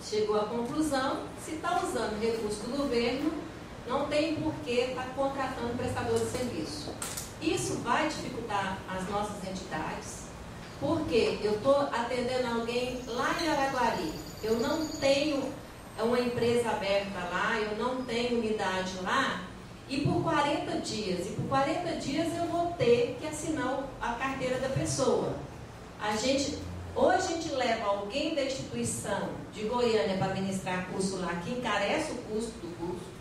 chegou à conclusão, se está usando recurso do governo, não tem por que estar contratando prestador de serviço. Isso vai dificultar as nossas entidades, porque eu estou atendendo alguém lá em Araguari, eu não tenho uma empresa aberta lá, eu não tenho unidade lá, e por 40 dias eu vou ter que assinar a carteira da pessoa. Hoje a gente leva alguém da instituição de Goiânia para ministrar curso lá, que encarece o custo do curso.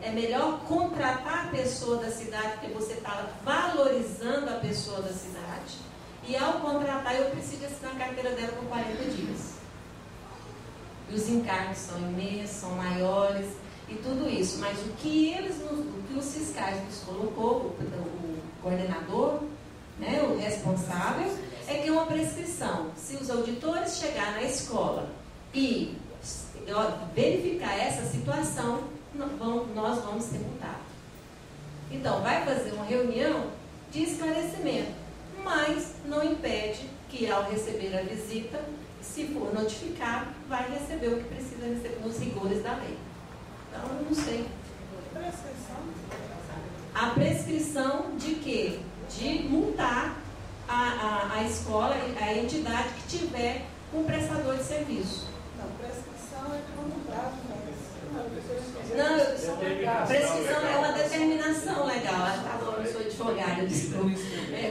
É melhor contratar a pessoa da cidade, porque você está valorizando a pessoa da cidade. E ao contratar, eu preciso assinar a carteira dela por 40 dias. E os encargos são imensos, são maiores e tudo isso. Mas o que os fiscais nos colocou, o coordenador, né, o responsável, é que é uma prescrição. Se os auditores chegar na escola e verificar essa situação, nós vamos ser multados. Então, vai fazer uma reunião de esclarecimento, mas não impede que, ao receber a visita, se for notificado, vai receber o que precisa receber nos rigores da lei. Então, eu não sei. A prescrição de quê? De multar a escola, a entidade que tiver um prestador de serviço. Não, prescrição é como prazo, não, prescrição é uma determinação legal. Tá bom, eu sou advogada, desculpa.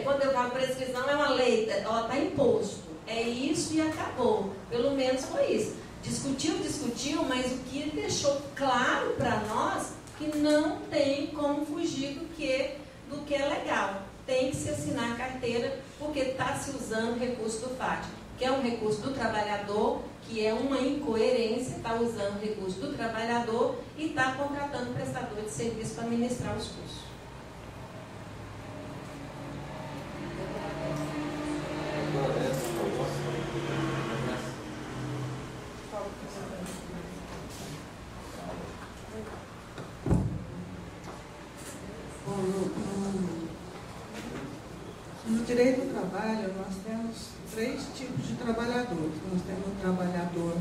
Quando eu falo prescrição, é uma lei, está imposto. É isso e acabou. Pelo menos foi isso. Discutiu, mas o que ele deixou claro para nós que não tem como fugir do que é legal. Tem que se assinar a carteira, porque está se usando o recurso do FAT, que é um recurso do trabalhador, que é uma incoerência, está usando o recurso do trabalhador e está contratando prestador de serviço para ministrar os cursos. No direito do trabalho, nós temos 3 tipos de trabalhadores. Nós temos o trabalhador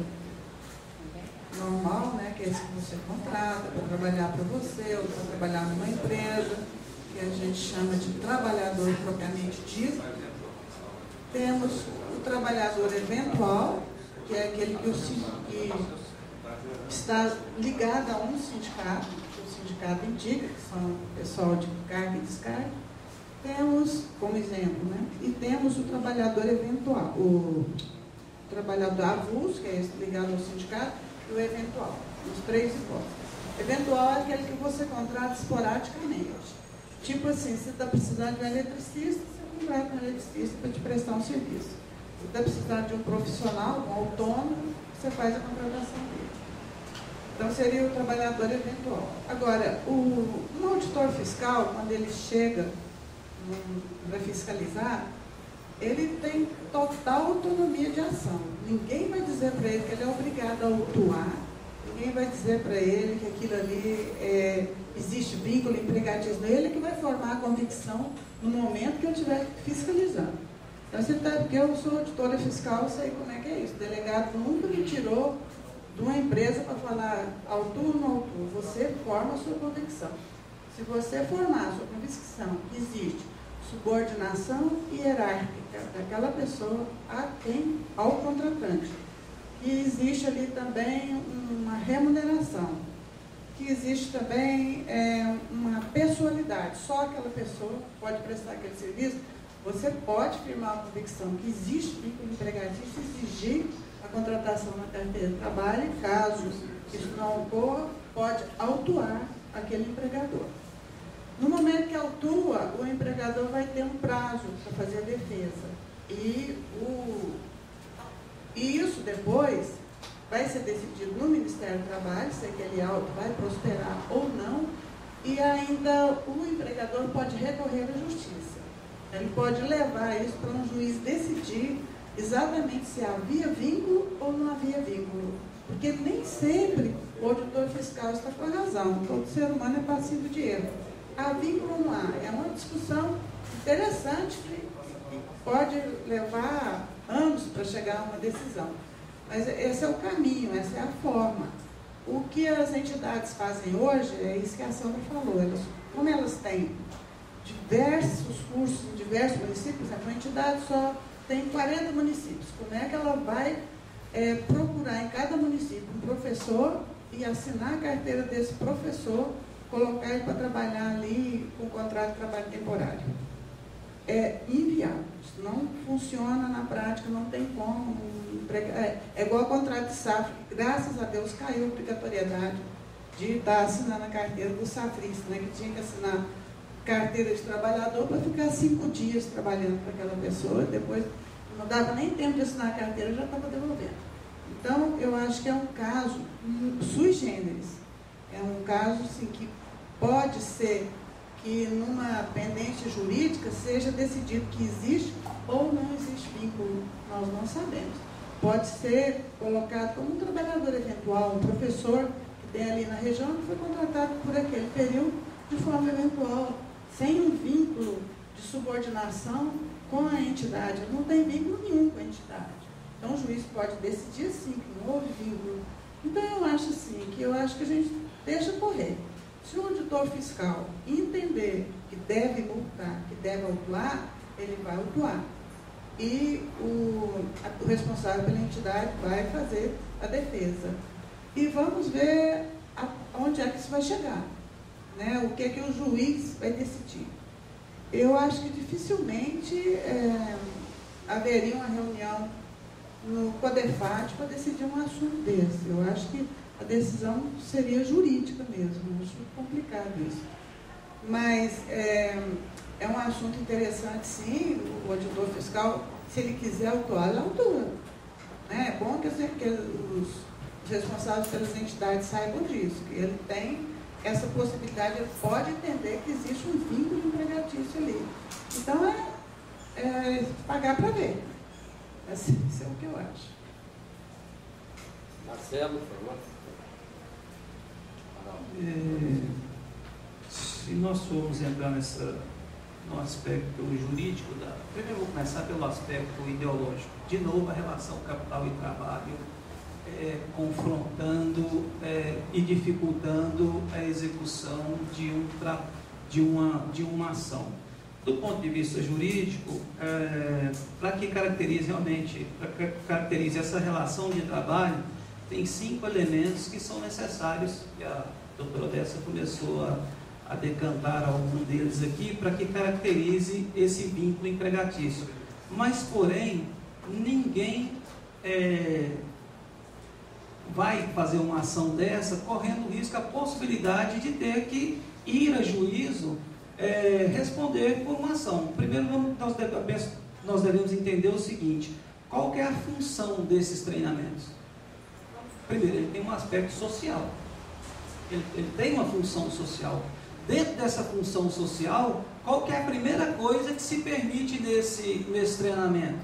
normal, né, que é esse que você contrata para trabalhar para você ou para trabalhar numa empresa, que a gente chama de trabalhador propriamente dito. Temos o trabalhador eventual, que é aquele que está ligado a um sindicato, que o sindicato indica, que são o pessoal de carga e descarga. Temos, como exemplo, né? E temos o trabalhador eventual, o trabalhador avulso, que é esse ligado ao sindicato, e o eventual, os 3 hipóteses. Eventual é aquele que você contrata esporadicamente. Tipo assim, se está precisando de um eletricista, você contrata um eletricista para te prestar um serviço. Se está precisando de um profissional, um autônomo, você faz a contratação dele. Então seria o trabalhador eventual. Agora, um auditor fiscal, quando ele chega para fiscalizar, ele tem total autonomia de ação. Ninguém vai dizer para ele que ele é obrigado a autuar, ninguém vai dizer para ele que aquilo ali existe vínculo empregatício. Ele que vai formar a convicção no momento que eu estiver fiscalizando. Então, porque eu sou auditora fiscal, eu sei como é que é isso. O delegado nunca me tirou de uma empresa para falar autua ou não autua. Você forma a sua convicção. Se você formar a sua convicção que existe subordinação hierárquica daquela pessoa ao contratante, que existe ali também uma remuneração, que existe também uma pessoalidade, só aquela pessoa pode prestar aquele serviço, você pode firmar uma convicção que existe vínculo empregatício e exigir a contratação na carteira de trabalho, e caso isso não ocorra, pode autuar aquele empregador. No momento que autua, o empregador vai ter um prazo para fazer a defesa. E isso depois vai ser decidido no Ministério do Trabalho, se aquele auto vai prosperar ou não, e ainda o empregador pode recorrer à justiça. Ele pode levar isso para um juiz decidir exatamente se havia vínculo ou não havia vínculo. Porque nem sempre o auditor fiscal está com a razão. Todo ser humano é passivo de erro. Há vínculo ou não há? É uma discussão interessante que pode levar anos para chegar a uma decisão. Mas esse é o caminho, essa é a forma. O que as entidades fazem hoje, é isso que a Sandra falou, como elas têm diversos cursos em diversos municípios, a entidade só tem 40 municípios. Como é que ela vai procurar em cada município um professor e assinar a carteira desse professor, colocar ele para trabalhar ali com contrato de trabalho temporário? É inviável, isso não funciona na prática, não tem como. É igual ao contrato de safra, que graças a Deus caiu a obrigatoriedade de estar assinando a carteira do safrista, né, que tinha que assinar carteira de trabalhador para ficar 5 dias trabalhando para aquela pessoa, depois não dava nem tempo de assinar a carteira, já estava devolvendo. Então, eu acho que é um caso sui generis, é um caso assim, que pode ser que numa pendência jurídica seja decidido que existe ou não existe vínculo, nós não sabemos. Pode ser colocado como um trabalhador eventual, um professor que tem ali na região que foi contratado por aquele período de forma eventual, sem um vínculo de subordinação com a entidade. Não tem vínculo nenhum com a entidade. Então o juiz pode decidir sim que não houve vínculo. Então eu acho assim, que a gente deixa correr. Se o auditor fiscal entender que deve multar, que deve autuar, ele vai autuar. E o responsável pela entidade vai fazer a defesa. E vamos ver onde é que isso vai chegar, né? O que é que o juiz vai decidir. Eu acho que dificilmente haveria uma reunião no CODEFAT para decidir um assunto desse. Eu acho que a decisão seria jurídica mesmo, eu acho complicado isso. Mas é um assunto interessante, sim, o auditor fiscal, se ele quiser autuar, ele autua. Né? É bom que os responsáveis pelas entidades saibam disso, que ele tem essa possibilidade, ele pode entender que existe um vínculo empregatício ali. Então, é pagar para ver. Assim, isso é o que eu acho. Marcelo, por favor. Se nós formos entrar no aspecto jurídico, primeiro vou começar pelo aspecto ideológico. De novo, a relação capital e trabalho confrontando e dificultando a execução de uma ação. Do ponto de vista jurídico, para que caracterize essa relação de trabalho, tem 5 elementos que são necessários, que a doutora Odessa começou a decantar algum deles aqui, para que caracterize esse vínculo empregatício. Mas, porém, ninguém vai fazer uma ação dessa correndo o risco, a possibilidade de ter que ir a juízo responder por uma ação. Primeiro, nós devemos entender o seguinte: qual que é a função desses treinamentos? Primeiro, ele tem um aspecto social. Ele tem uma função social. Dentro dessa função social, qual que é a primeira coisa que se permite nesse treinamento,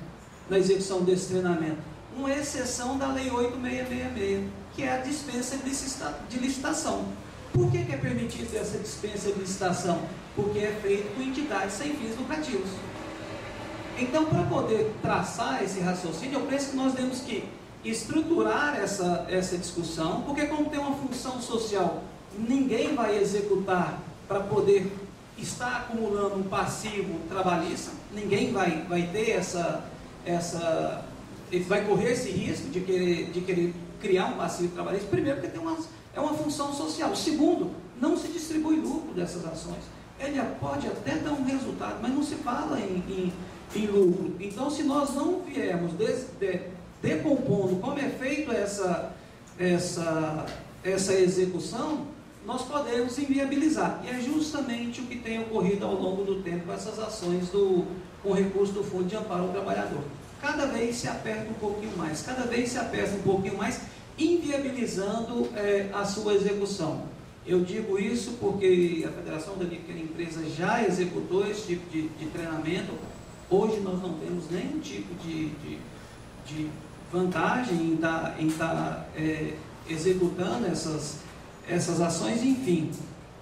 na execução desse treinamento? Uma exceção da Lei 8.666, que é a dispensa de licitação. Por que é permitida essa dispensa de licitação? Porque é feito por entidades sem fins lucrativos. Então, para poder traçar esse raciocínio, eu penso que nós temos que estruturar essa discussão, porque como tem uma função social, ninguém vai executar para poder estar acumulando um passivo trabalhista, ninguém vai ter ele vai correr esse risco de querer criar um passivo trabalhista. Primeiro, porque é uma função social. Segundo, não se distribui lucro dessas ações. Ele pode até dar um resultado, mas não se fala em lucro. Então, se nós não viermos decompondo como é feito essa execução, nós podemos inviabilizar. E é justamente o que tem ocorrido ao longo do tempo com essas ações com recurso do Fundo de Amparo ao Trabalhador. Cada vez se aperta um pouquinho mais, inviabilizando a sua execução. Eu digo isso porque a Federação da Pequena Empresa já executou esse tipo de treinamento. Hoje nós não temos nenhum tipo de vantagem em estar executando essas ações, enfim.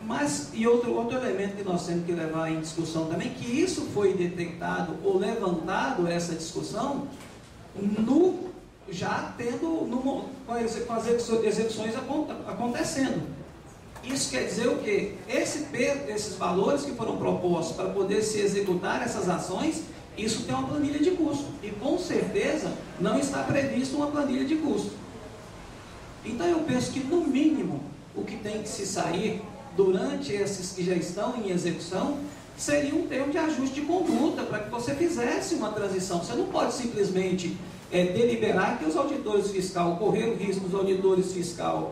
Mas, e outro elemento que nós temos que levar em discussão também, que isso foi detectado ou levantado essa discussão no já tendo, com as execuções acontecendo. Isso quer dizer o quê? Esses valores que foram propostos para poder se executar essas ações, isso tem uma planilha de custo. E com certeza não está previsto uma planilha de custo. Então eu penso que no mínimo o que tem que se sair durante esses que já estão em execução seria um termo de ajuste de conduta para que você fizesse uma transição. Você não pode simplesmente deliberar que os auditores fiscais, correr o risco dos auditores fiscais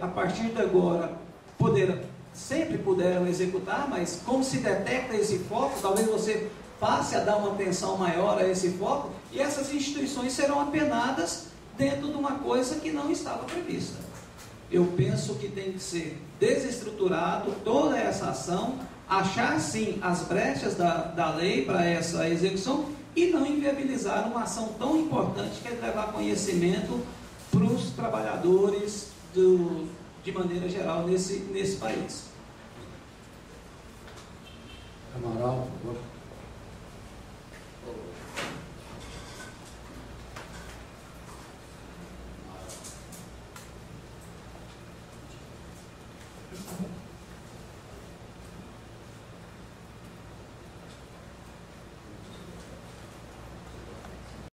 a partir de agora sempre puderam executar, mas como se detecta esse foco, talvez você passe a dar uma atenção maior a esse foco, e essas instituições serão apenadas dentro de uma coisa que não estava prevista. Eu penso que tem que ser desestruturado toda essa ação, achar sim as brechas da lei para essa execução e não inviabilizar uma ação tão importante que é levar conhecimento para os trabalhadores de maneira geral nesse país. Amaral, por favor.